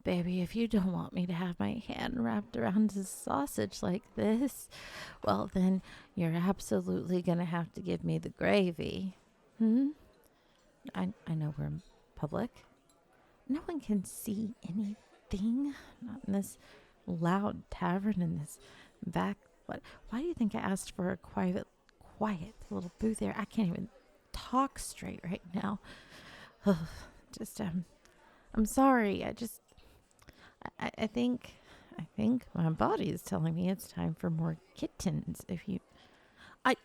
Baby, if you don't want me to have my hand wrapped around a sausage like this, well, then you're absolutely going to have to give me the gravy. Hmm? I know we're in public. No one can see anything. Not in this loud tavern in this back. What? Why do you think I asked for a quiet little booth here? I can't even talk straight right now. just I'm sorry. I think my body is telling me it's time for more kittens. If you, I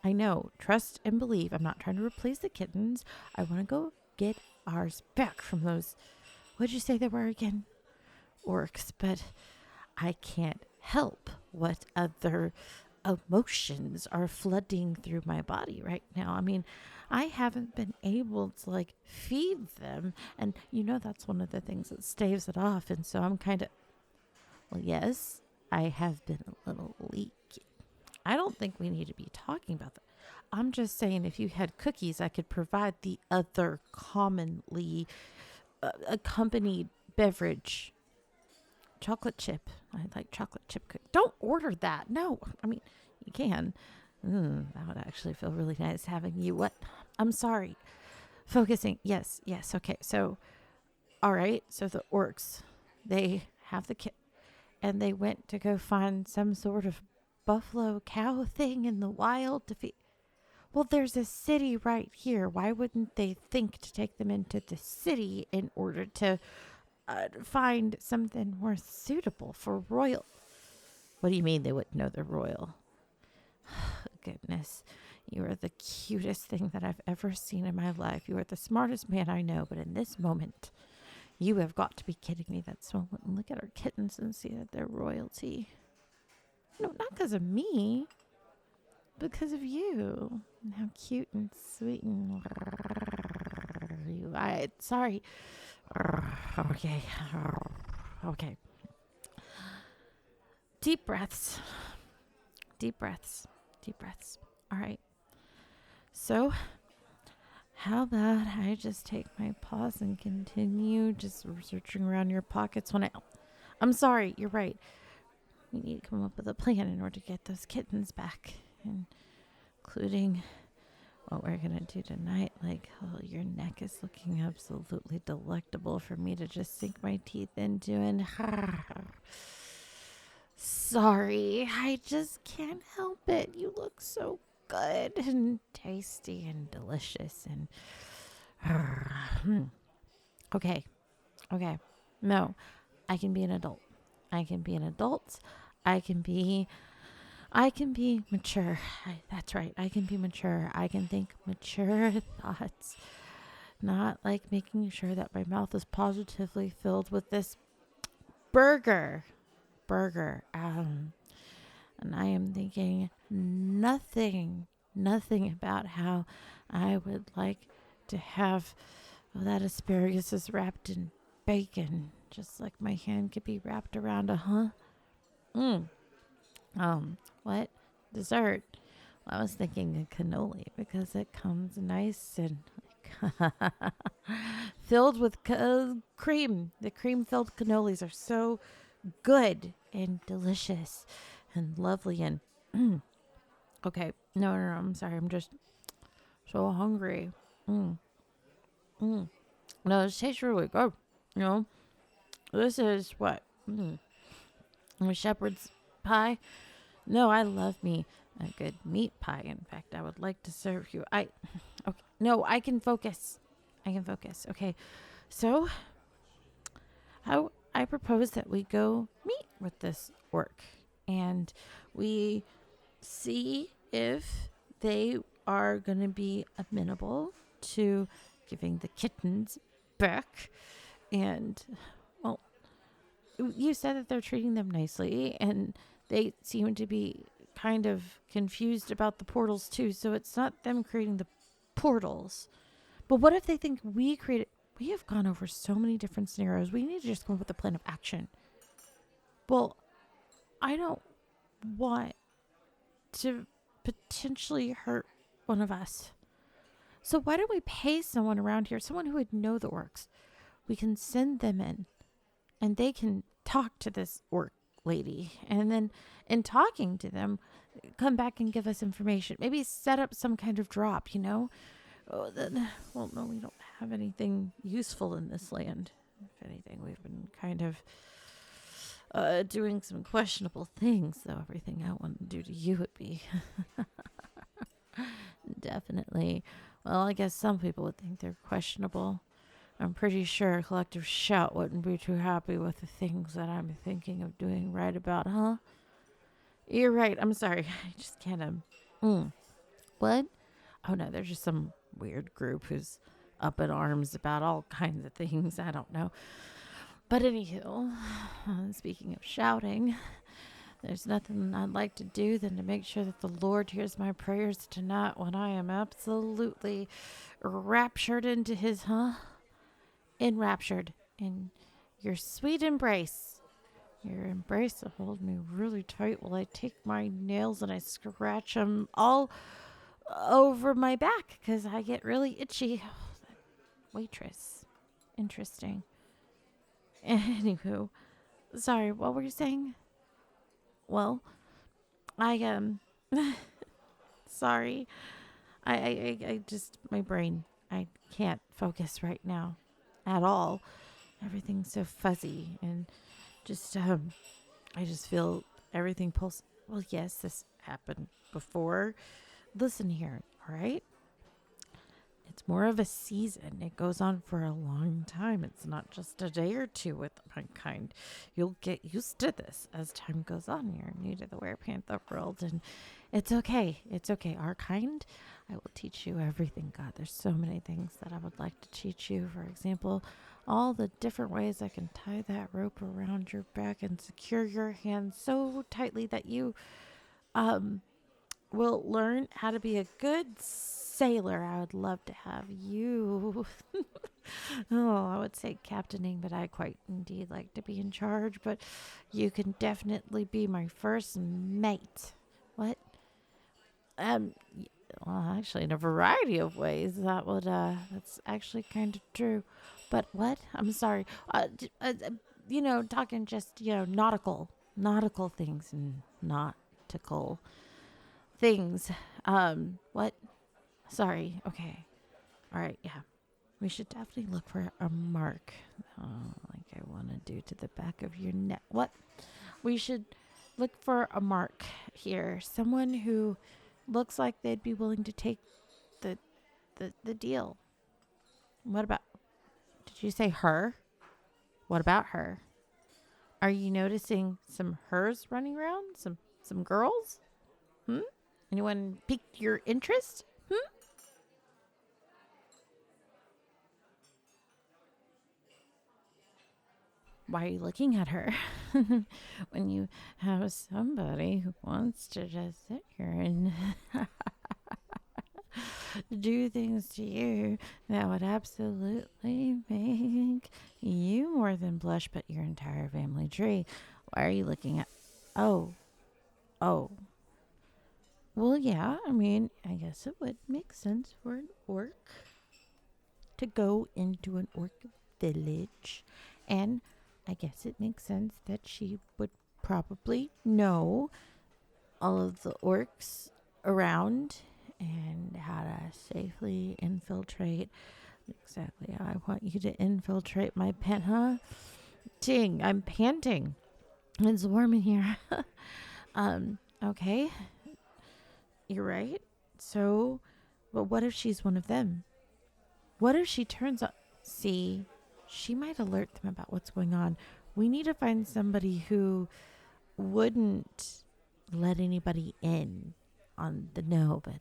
I know. Trust and believe. I'm not trying to replace the kittens. I want to go get ours back from those. What'd you say they were again? Orcs. But I can't help what other emotions are flooding through my body right now. I mean, I haven't been able to feed them, and that's one of the things that staves it off. And so I'm kind of, well, yes, I have been a little leaky. I don't think we need to be talking about that. I'm just saying, if you had cookies, I could provide the other commonly accompanied beverage. Chocolate chip. I like chocolate chip cookies. Don't order that. No, I mean, you can. That would actually feel really nice having you. What? I'm sorry. Focusing. Yes, yes. Okay. So, all right. So the orcs, they have the kit, and they went to go find some sort of buffalo cow thing in the wild to feed. Well, there's a city right here. Why wouldn't they think to take them into the city in order to find something more suitable for royal? What do you mean they wouldn't know they're royal? Goodness, you are the cutest thing that I've ever seen in my life. You are the smartest man I know, but in this moment, you have got to be kidding me. That's so. Look at our kittens and see that they're royalty. No, not because of me, because of you. And how cute and sweet and you. Sorry. Okay. Okay. Deep breaths. Deep breaths. Deep breaths. All right. So, how about I just take my pause and continue just searching around your pockets when I'm sorry, you're right. We need to come up with a plan in order to get those kittens back, including what we're going to do tonight. Your neck is looking absolutely delectable for me to just sink my teeth into and sorry, I just can't help it. You look so good and tasty and delicious and okay. Okay. No, I can be an adult. I can be an adult. I can be mature. That's right. I can be mature. I can think mature thoughts. Not like making sure that my mouth is positively filled with this burger. And I am thinking nothing about how I would like to have that asparagus is wrapped in bacon, just like my hand could be wrapped around a. What? Dessert? Well, I was thinking a cannoli because it comes nice and filled with cream. The cream filled cannolis are so good and delicious and lovely and okay. No, I'm sorry. I'm just so hungry. Mm. No, this tastes really good. You know, this is what? A shepherd's pie. No, I love me a good meat pie. In fact, I would like to serve you. Okay. No, I can focus. Okay. So, how I propose that we go meet with this orc and we see if they are going to be amenable to giving the kittens back. And, well, you said that they're treating them nicely and they seem to be kind of confused about the portals too. So it's not them creating the portals. But what if they think we created? We have gone over so many different scenarios. We need to just come up with a plan of action. Well, I don't want to potentially hurt one of us. So why don't we pay someone around here, someone who would know the orcs? We can send them in and they can talk to this orc lady, and then in talking to them, come back and give us information. Maybe set up some kind of drop, you know? Oh, then, well, no, we don't have anything useful in this land. If anything, we've been kind of doing some questionable things, though everything I want to do to you would be definitely. Well, I guess some people would think they're questionable. I'm pretty sure Collective Shout wouldn't be too happy with the things that I'm thinking of doing right about, huh? You're right. I'm sorry. I just can't. What? Oh no, there's just some weird group who's up in arms about all kinds of things. I don't know. But anywho, speaking of shouting, there's nothing I'd like to do than to make sure that the Lord hears my prayers tonight when I am absolutely raptured into his, enraptured in your sweet embrace. Your embrace will hold me really tight while I take my nails and I scratch them all over my back because I get really itchy. Waitress. Interesting. Anywho, sorry, what were you saying? Well, I sorry. I just my brain. I can't focus right now, at all. Everything's so fuzzy and just I just feel everything pulse. Well, yes, this happened before. Listen here, all right? It's more of a season. It goes on for a long time. It's not just a day or two with my kind. You'll get used to this as time goes on. You're new to the Werepanther world, and it's okay. It's okay. Our kind, I will teach you everything, God. There's so many things that I would like to teach you. For example, all the different ways I can tie that rope around your back and secure your hands so tightly that you um will learn how to be a good sailor. I would love to have you. Oh, I would say captaining, but I quite indeed like to be in charge. But you can definitely be my first mate. What? Um, well, actually, in a variety of ways, that's actually kind of true. But what? I'm sorry. Talking just, nautical things and nautical things. What? Sorry. Okay. All right. Yeah. We should definitely look for a mark. Like I want to do to the back of your neck. What? We should look for a mark here. Someone who looks like they'd be willing to take the the deal. What about? Did you say her? What about her? Are you noticing some hers running around? Some girls? Hmm? Anyone piqued your interest? Why are you looking at her? When you have somebody who wants to just sit here and do things to you that would absolutely make you more than blush, but your entire family tree. Why are you looking at? Oh, oh. Well, yeah, I mean, I guess it would make sense for an orc to go into an orc village. And I guess it makes sense that she would probably know all of the orcs around and how to safely infiltrate. Exactly how I want you to infiltrate my pen, huh? Ding, I'm panting. It's warm in here. Okay. You're right. So, but what if she's one of them? What if she turns up? See, she might alert them about what's going on. We need to find somebody who wouldn't let anybody in on the no, but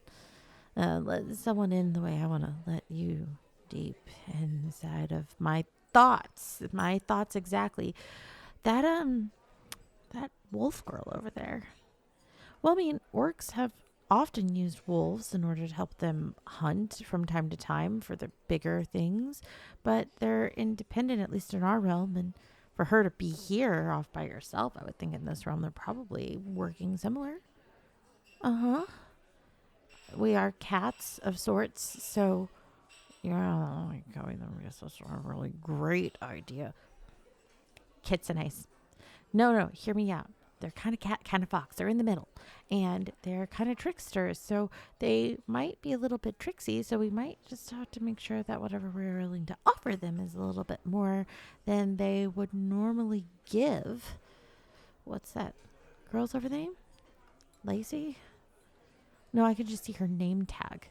let someone in the way I want to let you deep inside of my thoughts. My thoughts exactly. That wolf girl over there. Well, I mean, orcs have often used wolves in order to help them hunt from time to time for the bigger things, but they're independent, at least in our realm. And for her to be here off by herself, I would think in this realm they're probably working similar. Uh huh. We are cats of sorts, so yeah, like going them. I guess that's a really great idea. Kitsunes. No, hear me out. They're kind of cat, kind of fox. They're in the middle. And they're kind of tricksters. So they might be a little bit tricksy. So we might just have to make sure that whatever we're willing to offer them is a little bit more than they would normally give. What's that girl's over name? Lacey? No, I could just see her name tag.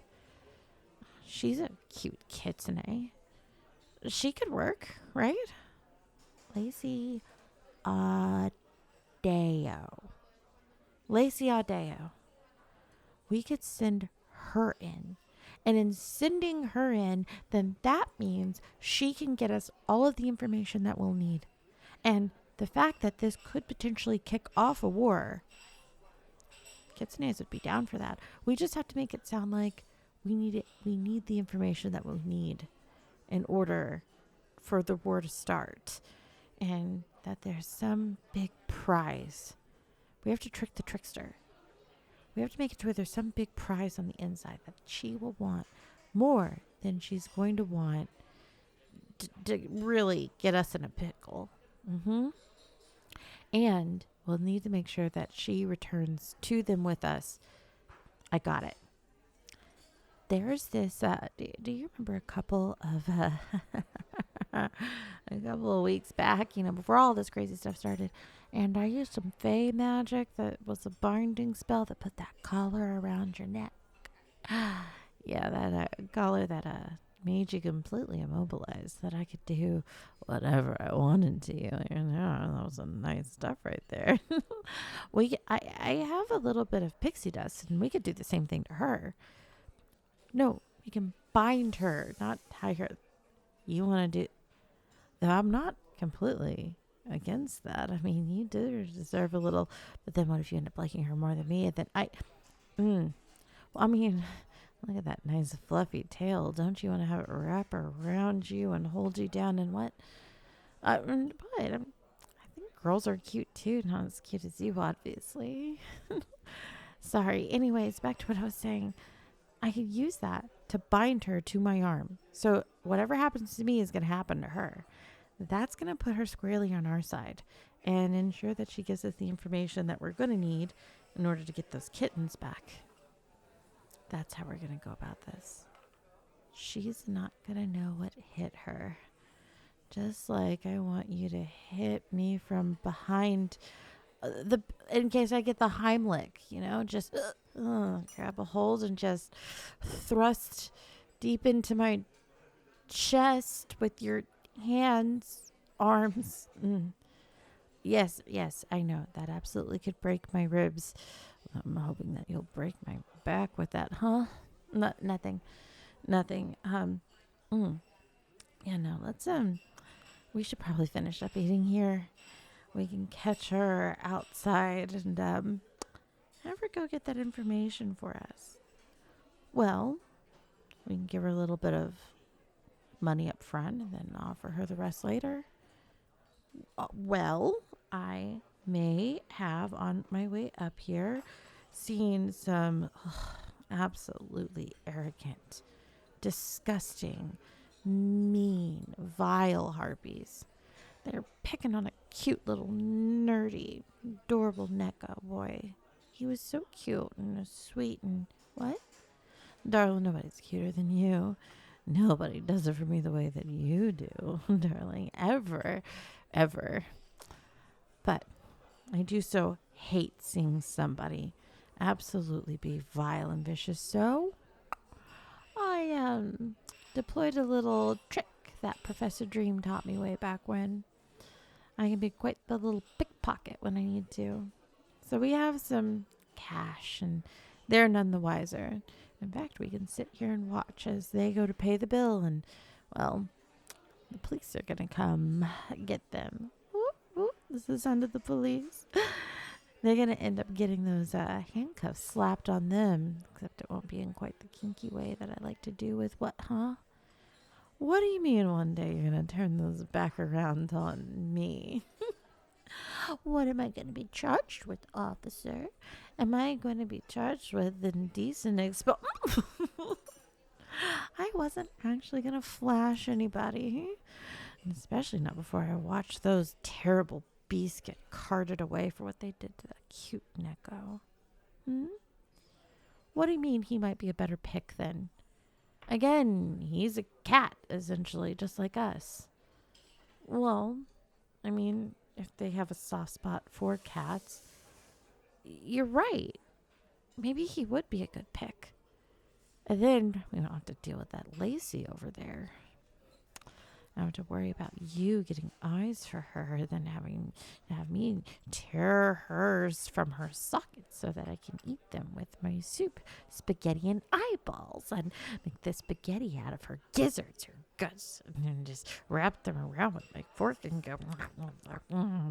She's a cute kitsune. She could work, right? Lacey Adeo. Lacey Adeo. We could send her in. And in sending her in, then that means she can get us all of the information that we'll need. And the fact that this could potentially kick off a war, Kitsunes would be down for that. We just have to make it sound like we need it. We need the information that we need in order for the war to start. And that there's some big prize. We have to trick the trickster. We have to make it to where there's some big prize on the inside that she will want more than she's going to want to really get us in a pickle. And we'll need to make sure that she returns to them with us. I got it. There's this, do you remember a couple of weeks back, before all this crazy stuff started, and I used some Fey magic that was a binding spell that put that collar around your neck. Yeah, that collar that made you completely immobilized, that I could do whatever I wanted to you. That was some nice stuff right there. I have a little bit of pixie dust, and we could do the same thing to her. No, we can bind her, not tie her. You want to do... Though I'm not completely against that. I mean, you do deserve a little... But then what if you end up liking her more than me? And then well, I mean, look at that nice fluffy tail. Don't you want to have it wrap around you and hold you down and what? I think girls are cute too. Not as cute as you, obviously. Sorry. Anyways, back to what I was saying. I could use that to bind her to my arm. So whatever happens to me is going to happen to her. That's going to put her squarely on our side and ensure that she gives us the information that we're going to need in order to get those kittens back. That's how we're going to go about this. She's not going to know what hit her. Just like I want you to hit me from behind in case I get the Heimlich, just grab a hold and just thrust deep into my chest with your hands, arms. Yes, I know that absolutely could break my ribs. I'm hoping that you'll break my back with that, huh? Nothing. Yeah, no, let's, we should probably finish up eating here. We can catch her outside and have her go get that information for us. Well, we can give her a little bit of money up front and then offer her the rest later. Well, I may have on my way up here seen some absolutely arrogant, disgusting, mean, vile harpies. They're picking on a cute little nerdy, adorable Neko boy. He was so cute and sweet and... What? Darling, nobody's cuter than you. Nobody does it for me the way that you do, darling. Ever. But I do so hate seeing somebody absolutely be vile and vicious. So I deployed a little trick that Professor Dream taught me way back when. I can be quite the little pickpocket when I need to. So we have some cash, and they're none the wiser. In fact, we can sit here and watch as they go to pay the bill, and, well, the police are going to come get them. This is the sound of the police. They're going to end up getting those handcuffs slapped on them, except it won't be in quite the kinky way that I like to do with what, huh? What do you mean one day you're going to turn those back around on me? What am I going to be charged with, officer? Am I going to be charged with indecent I wasn't actually going to flash anybody. Especially not before I watch those terrible beasts get carted away for what they did to that cute Neko. Hmm? What do you mean he might be a better pick then? Again, he's a cat, essentially, just like us. Well, I mean, if they have a soft spot for cats, you're right. Maybe he would be a good pick. And then we don't have to deal with that Lacey over there. I don't have to worry about you getting eyes for her, then having to have me tear hers from her sockets so that I can eat them with my soup, spaghetti, and eyeballs, and make the spaghetti out of her gizzards, her guts, and then just wrap them around with my fork and go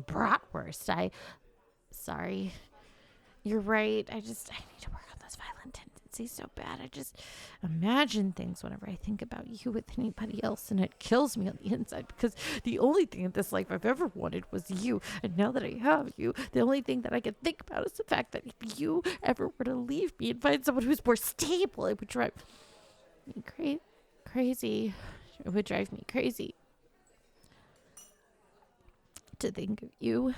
bratwurst. Sorry, you're right. I need to work on those violent tendencies so bad. I just imagine things whenever I think about you with anybody else, and it kills me on the inside because the only thing in this life I've ever wanted was you. And now that I have you, the only thing that I can think about is the fact that if you ever were to leave me and find someone who's more stable, it would drive me crazy. It would drive me crazy to think of you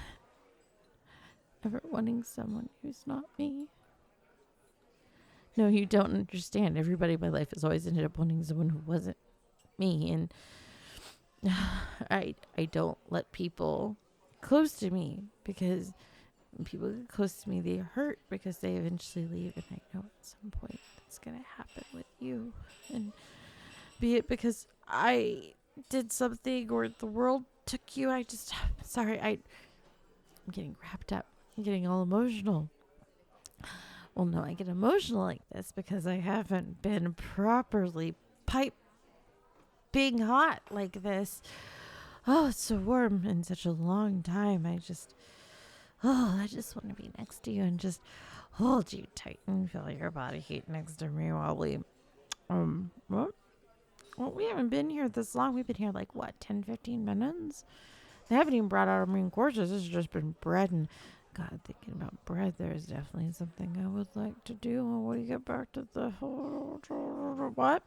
ever wanting someone who's not me. No, you don't understand. Everybody in my life has always ended up wanting someone who wasn't me. And I don't let people close to me because when people get close to me, they hurt because they eventually leave. And I know at some point that's going to happen with you. And be it because I did something or the world took you. Sorry, I'm getting wrapped up. I'm getting all emotional. Well, no, I get emotional like this because I haven't been properly piping hot like this. Oh, it's so warm in such a long time. I just want to be next to you and just hold you tight and feel your body heat next to me while we, well, we haven't been here this long. We've been here like, 10, 15 minutes? They haven't even brought out our main courses. This has just been bread and God, thinking about bread, there's definitely something I would like to do when we get back to the what?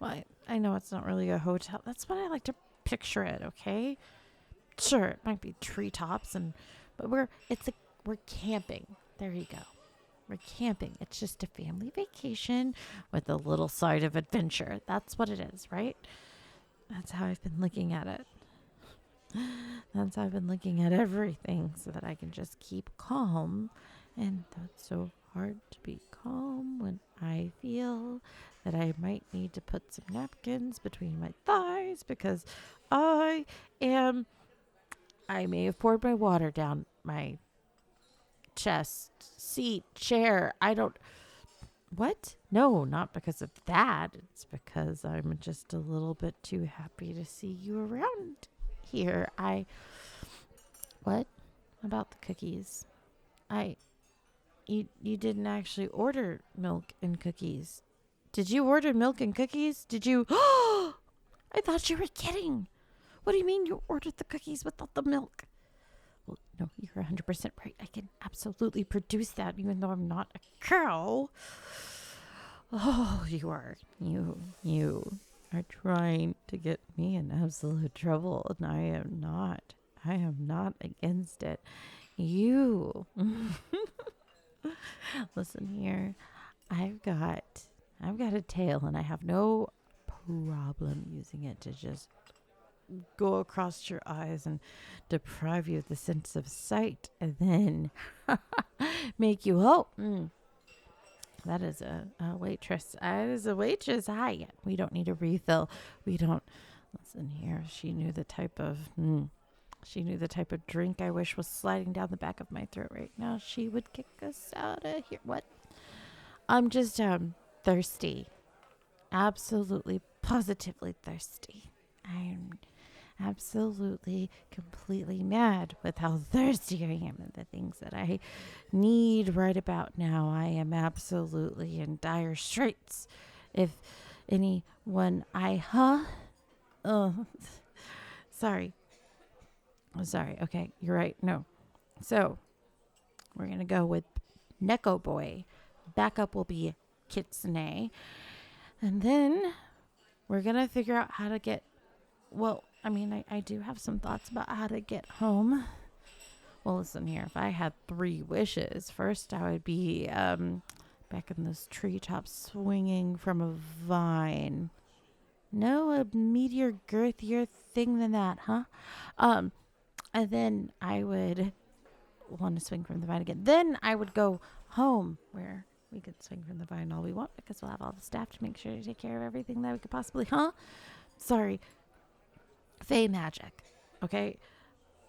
Well, I know it's not really a hotel. That's what I like to picture it. Okay, sure, it might be treetops but we're camping. There you go. We're camping. It's just a family vacation with a little side of adventure. That's what it is, right? That's how I've been looking at it. That's how I've been looking at everything so that I can just keep calm. And that's so hard to be calm when I feel that I might need to put some napkins between my thighs because I may have poured my water down my chest, seat, chair. What? No, not because of that. It's because I'm just a little bit too happy to see you around here. What about the cookies? You didn't actually order milk and cookies. Did you order milk and cookies? Did you? I thought you were kidding. What do you mean you ordered the cookies without the milk? Well, no, you're 100% right. I can absolutely produce that even though I'm not a cow. Oh, you are trying to get me in absolute trouble, and I am not. I am not against it. You. Listen here. I've got a tail, and I have no problem using it to just go across your eyes and deprive you of the sense of sight, and then make you that is a waitress. That is a waitress. Hi. We don't need a refill. We don't. Listen here. She knew the type of drink I wish was sliding down the back of my throat right now. She would kick us out of here. What? I'm just thirsty. Absolutely, positively thirsty. I'm absolutely, completely mad with how thirsty I am and the things that I need right about now. I am absolutely in dire straits. If anyone, sorry. I'm sorry. Okay, you're right. No. So, we're going to go with Neko Boy. Backup will be Kitsune. And then we're going to figure out how to get, I mean, I do have some thoughts about how to get home. Well, listen here. If I had 3 wishes, first I would be back in those treetops swinging from a vine. No, a meteor girthier thing than that, huh? Um, and then I would want to swing from the vine again. Then I would go home where we could swing from the vine all we want because we'll have all the staff to make sure to take care of everything that we could possibly, huh? Sorry, Fey magic. Okay,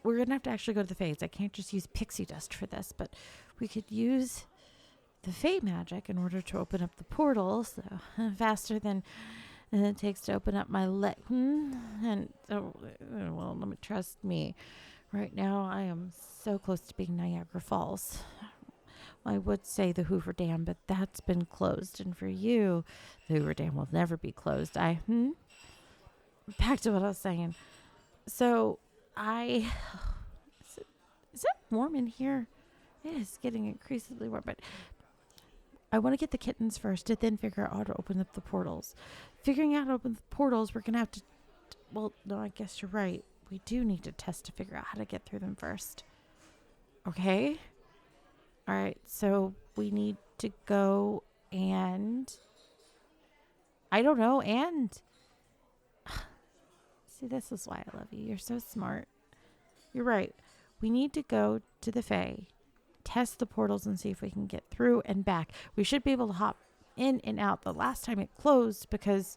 we're gonna have to actually go to the Fays. I can't just use pixie dust for this, but we could use the Fey magic in order to open up the portals faster than it takes to open up my leg. And well, let me trust me. Right now, I am so close to being Niagara Falls. I would say the Hoover Dam, but that's been closed. And for you, the Hoover Dam will never be closed. Back to what I was saying. So, is it warm in here? It is getting increasingly warm, but I want to get the kittens first to then figure out how to open up the portals. Figuring out how to open the portals, we're going to have to, well, no, I guess you're right. We do need to test to figure out how to get through them first. Okay? All right, so we need to go and, I don't know, and see, this is why I love you. You're so smart. You're right. We need to go to the Fae, test the portals and see if we can get through and back. We should be able to hop in and out. The last time it closed because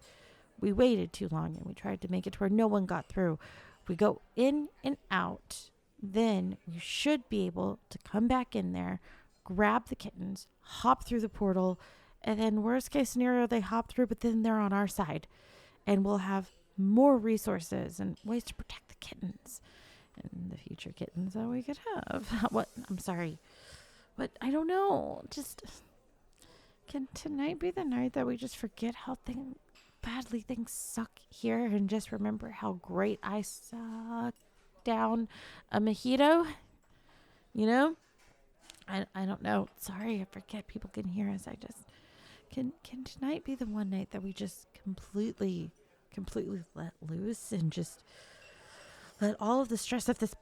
we waited too long and we tried to make it to where no one got through. If we go in and out, then we should be able to come back in there, grab the kittens, hop through the portal, and then worst case scenario, they hop through, but then they're on our side. And we'll have more resources and ways to protect the kittens and the future kittens that we could have. What? I'm sorry. But I don't know. Just, can tonight be the night that we just forget how badly things suck here and just remember how great I suck down a mojito? You know? I don't know. Sorry, I forget people can hear us. I just, can tonight be the one night that we just completely let loose and just let all of the stress of this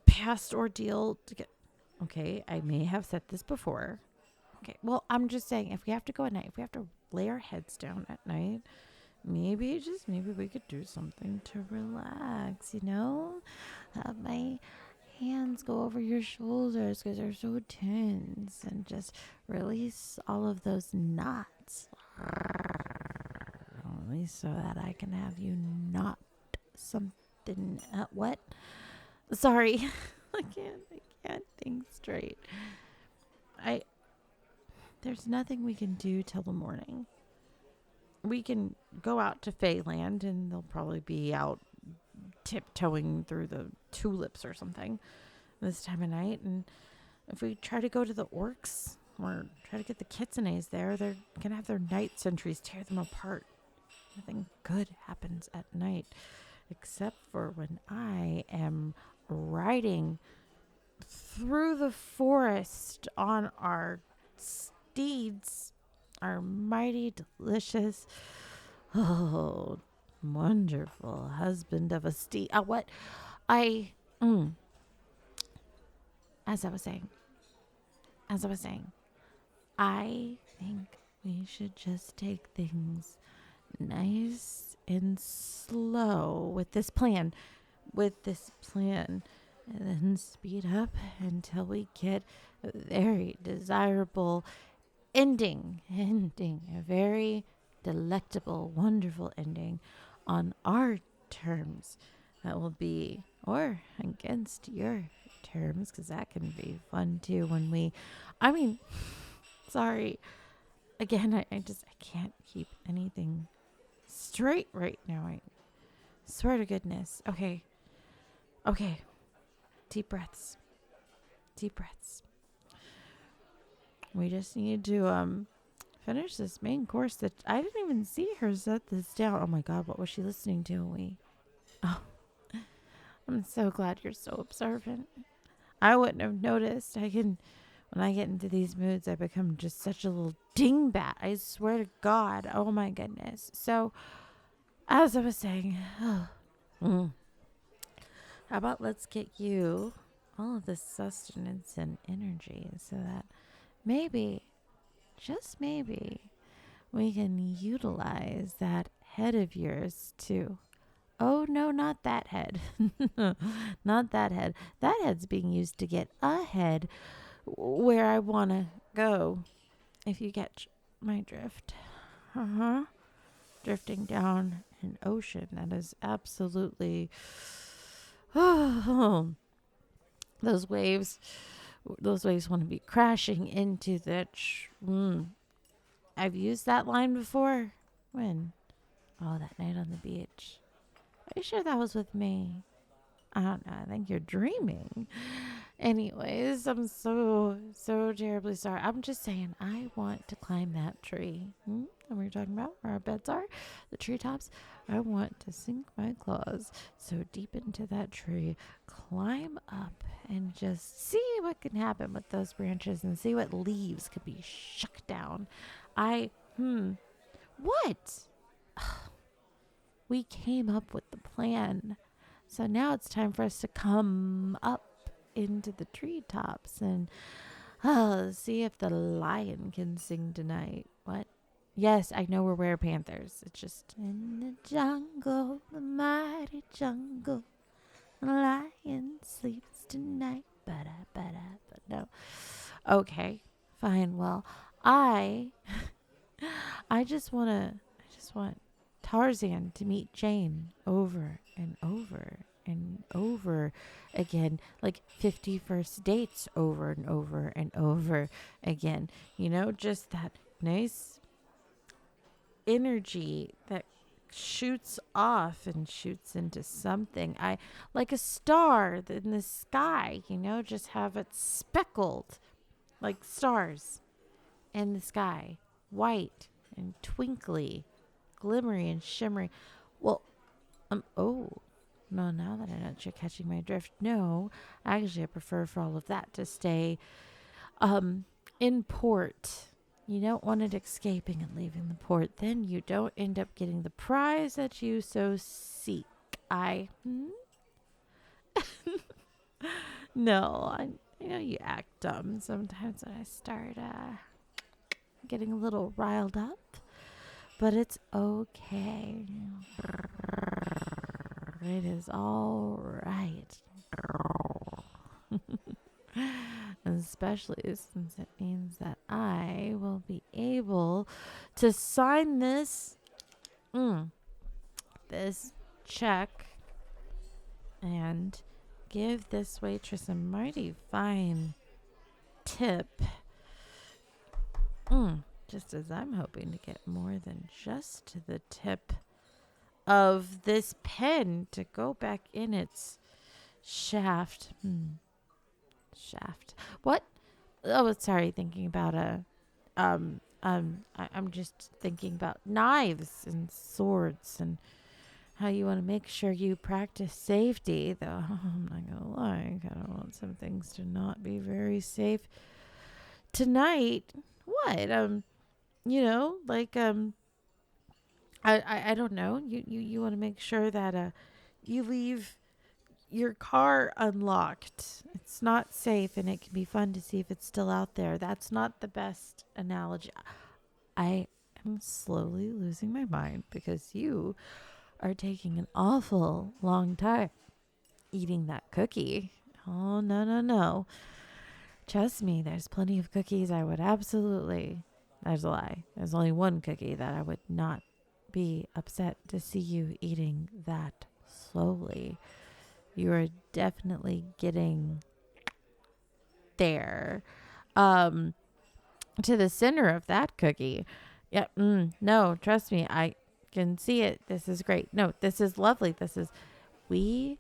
past ordeal to get. Okay, I may have said this before. Okay, well, I'm just saying, if we have to go at night, if we have to lay our heads down at night, maybe we could do something to relax, you know? Have my hands go over your shoulders because they're so tense and just release all of those knots. Only so that I can have you not something. What? Sorry. I can't think straight. There's nothing we can do till the morning. We can go out to Feyland and they'll probably be out tiptoeing through the tulips or something this time of night. And if we try to go to the orcs or try to get the kitsunes there, they're going to have their night sentries tear them apart. Nothing good happens at night except for when I am riding through the forest on our steeds, our mighty, delicious, wonderful husband of a steed. As I was saying, I think we should just take things nice and slow with this plan, and then speed up until we get a very desirable ending, a very delectable, wonderful ending on our terms. That will be, or against your terms, because that can be fun too sorry. Again, I can't keep anything straight right now. I swear to goodness. Okay. Deep breaths. We just need to finish this main course that I didn't even see her set this down. Oh my God, what was she listening to? I'm so glad you're so observant. I wouldn't have noticed. When I get into these moods, I become just such a little dingbat. I swear to God. Oh my goodness. So, as I was saying, How about let's get you all of this sustenance and energy so that maybe, just maybe, we can utilize that head of yours too. Oh, no, not that head. Not that head. That head's being used to get ahead where I want to go, if you catch my drift. Uh huh. Drifting down an ocean that is absolutely. those waves. Those waves want to be crashing into that. I've used that line before. When? Oh, that night on the beach. Are you sure that was with me? I don't know. I think you're dreaming. Anyways, I'm so terribly sorry. I'm just saying, I want to climb that tree. And we were talking about where our beds are, the treetops. I want to sink my claws so deep into that tree, climb up, and just see what can happen with those branches and see what leaves could be shucked down. What? We came up with the plan. So now it's time for us to come up into the treetops and see if the lion can sing tonight. What? Yes, I know we're werepanthers. It's just in the jungle, the mighty jungle, the lion sleeps tonight. But no. Okay, fine. Well, I I just want Tarzan to meet Jane over and over and over again, like 50 first dates over and over and over again. Just that nice energy that shoots off and shoots into something. I like a star in the sky, just have it speckled like stars in the sky, white and twinkly, glimmery and shimmery. Well, oh, no, now that I know that you're catching my drift, no, actually, I prefer for all of that to stay in port. You don't want it escaping and leaving the port. Then you don't end up getting the prize that you so seek. No, I know you act dumb sometimes when I start getting a little riled up, but it's okay. It is all right. Especially since it means that I will be able to sign this check and give this waitress a mighty fine tip. Just as I'm hoping to get more than just the tip of this pen to go back in its shaft. Shaft. What? Oh, sorry. Thinking about I'm just thinking about knives and swords and how you want to make sure you practice safety. Though I'm not gonna lie, I kind of want some things to not be very safe tonight. What? I don't know. You want to make sure that you leave your car unlocked. It's not safe, and it can be fun to see if it's still out there. That's not the best analogy. I am slowly losing my mind because you are taking an awful long time eating that cookie. Oh, no, no, no. Trust me, there's plenty of cookies I would absolutely. There's a lie. There's only one cookie that I would not be upset to see you eating that slowly. You are definitely getting there. To the center of that cookie. Yep. No, trust me. I can see it. This is great. No, this is lovely. We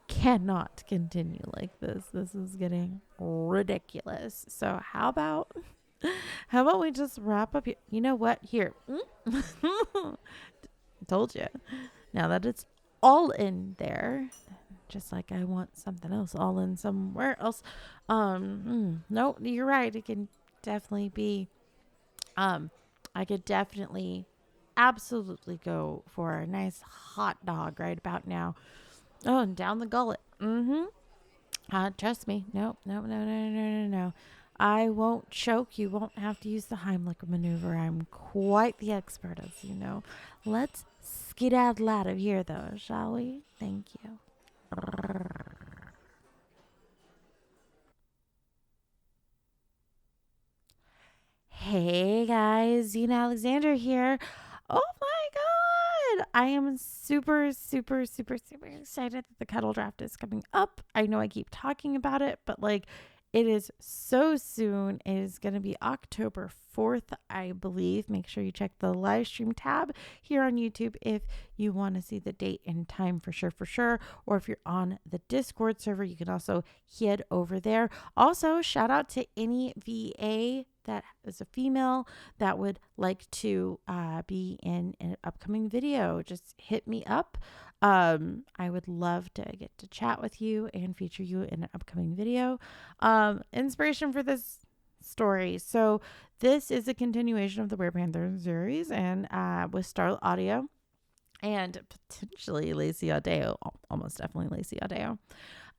cannot continue like this. This is getting ridiculous. So how about we just wrap up here? You know what? Here. Told you. Now that it's all in there, just like I want something else all in somewhere else. No, you're right. It can definitely be, I could definitely absolutely go for a nice hot dog right about now. Oh, and down the gullet. Mm-hmm. Trust me. No, no, no, no, no, no, no. I won't choke. You won't have to use the Heimlich maneuver. I'm quite the expert, as you know. Let's skedaddle out of here, though, shall we? Thank you. Hey guys, Zena Alexander here. Oh my god! I am super, super, super, super excited that the kettle draft is coming up. I know I keep talking about it, but like it is so soon. It is going to be October 4th, I believe. Make sure you check the live stream tab here on YouTube if you want to see the date and time for sure, for sure. Or if you're on the Discord server, you can also head over there. Also, shout out to any VA that is a female that would like to be in an upcoming video. Just hit me up. I would love to get to chat with you and feature you in an upcoming video. Inspiration for this story. So this is a continuation of the Werepanther series and with Starlet Audio and potentially Lacey Audeo, almost definitely Lacey Audeo.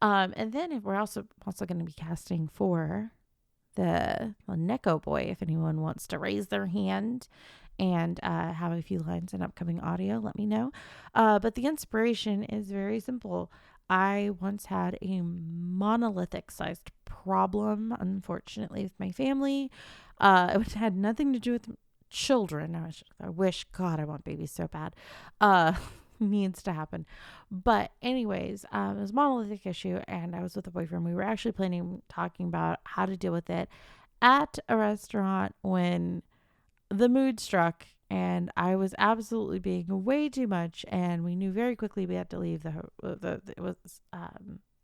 And then we're also going to be casting for the Neko Boy if anyone wants to raise their hand and have a few lines in upcoming audio, let me know. But the inspiration is very simple. I once had a monolithic sized problem, unfortunately, with my family. It had nothing to do with children. I wish, God, I want babies so bad. Needs to happen. But anyways, it was a monolithic issue and I was with a boyfriend. We were actually talking about how to deal with it at a restaurant when the mood struck and I was absolutely being way too much and we knew very quickly we had to leave it was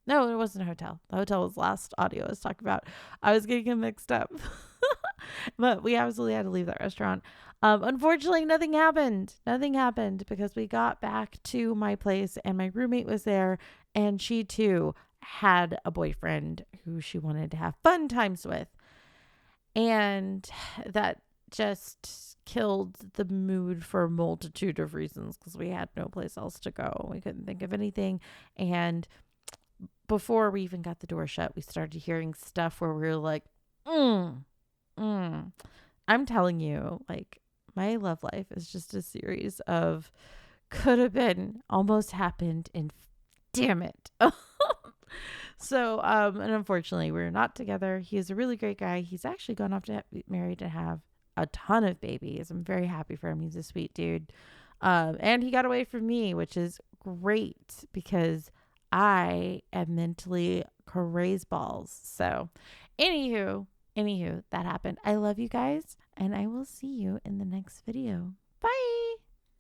no, it wasn't a hotel. The hotel was last audio I was talking about. I was getting them mixed up. But we absolutely had to leave that restaurant. Unfortunately, nothing happened. Nothing happened because we got back to my place and my roommate was there and she too had a boyfriend who she wanted to have fun times with. And that just killed the mood for a multitude of reasons because we had no place else to go. We couldn't think of anything. And before we even got the door shut, we started hearing stuff where we were like, I'm telling you, like, my love life is just a series of could have been, almost happened, and damn it. So, and unfortunately, we're not together. He is a really great guy. He's actually gone off to get married and have a ton of babies. I'm very happy for him. He's a sweet dude. And he got away from me, which is great because I am mentally crazy balls. So, anywho, that happened. I love you guys, and I will see you in the next video. Bye.